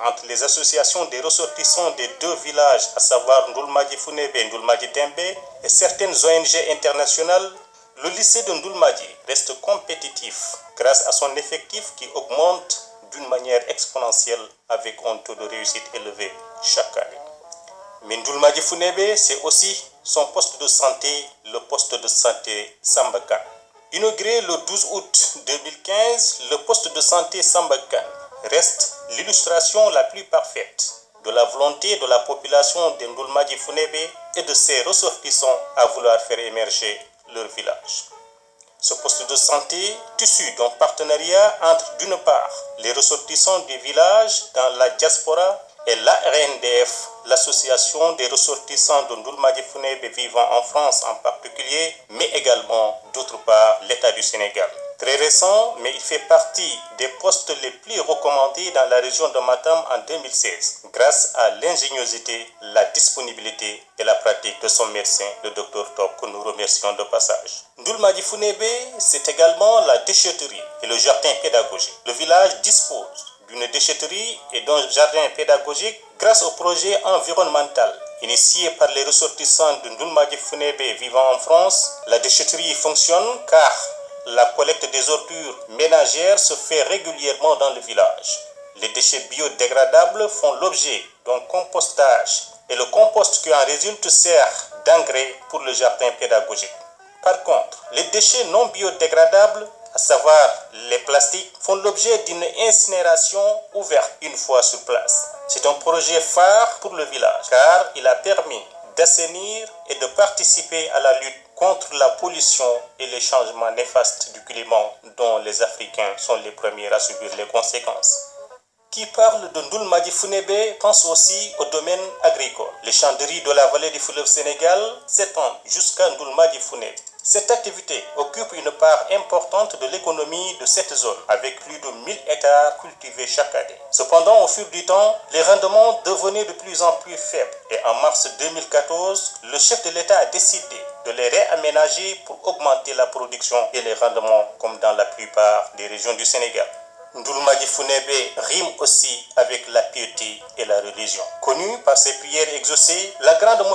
entre les associations des ressortissants des deux villages, à savoir Ndoulmadji Founébé et Ndoulmadji Dembé, et certaines ONG internationales, le lycée de Ndoulmadji reste compétitif grâce à son effectif qui augmente d'une manière exponentielle avec un taux de réussite élevé chaque année. Mais Ndoulmadji Founébé, c'est aussi son poste de santé, le poste de santé Samba Kane. Inauguré le 12 août 2015, le poste de santé Samba Kane reste l'illustration la plus parfaite de la volonté de la population de Ndoulmadji Founébé et de ses ressortissants à vouloir faire émerger leur village. Ce poste de santé, tissu d'un partenariat entre, d'une part, les ressortissants du village dans la diaspora et l'ARNDF, l'association des ressortissants de Ndoulmadji Founébé vivant en France en particulier, mais également, d'autre part, l'État du Sénégal. Très récent, mais il fait partie des postes les plus recommandés dans la région de Matam en 2016, grâce à l'ingéniosité, la disponibilité et la pratique de son médecin, le Dr Top, que nous remercions de passage. Ndoulmadji Founébé, c'est également la déchetterie et le jardin pédagogique. Le village dispose d'une déchetterie et d'un jardin pédagogique grâce au projet environnemental initié par les ressortissants de Ndoulmadji Founébé vivant en France. La déchetterie fonctionne car la collecte des ordures ménagères se fait régulièrement dans le village. Les déchets biodégradables font l'objet d'un compostage et le compost qui en résulte sert d'engrais pour le jardin pédagogique. Par contre, les déchets non biodégradables, à savoir les plastiques, font l'objet d'une incinération ouverte une fois sur place. C'est un projet phare pour le village car il a permis d'assainir et de participer à la lutte contre la pollution et les changements néfastes du climat dont les Africains sont les premiers à subir les conséquences. Qui parle de Ndoulmadji Founébé pense aussi au domaine agricole. Les champs de riz de la vallée du fleuve Sénégal s'étendent jusqu'à Ndoulmadji Founébé. Cette activité occupe une part importante de l'économie de cette zone, avec plus de 1000 hectares cultivés chaque année. Cependant, au fil du temps, les rendements devenaient de plus en plus faibles et en mars 2014, le chef de l'État a décidé de les réaménager pour augmenter la production et les rendements comme dans la plupart des régions du Sénégal. Ndoulmadji Founébé rime aussi avec la piété et la religion. Connue par ses prières exaucées, la grande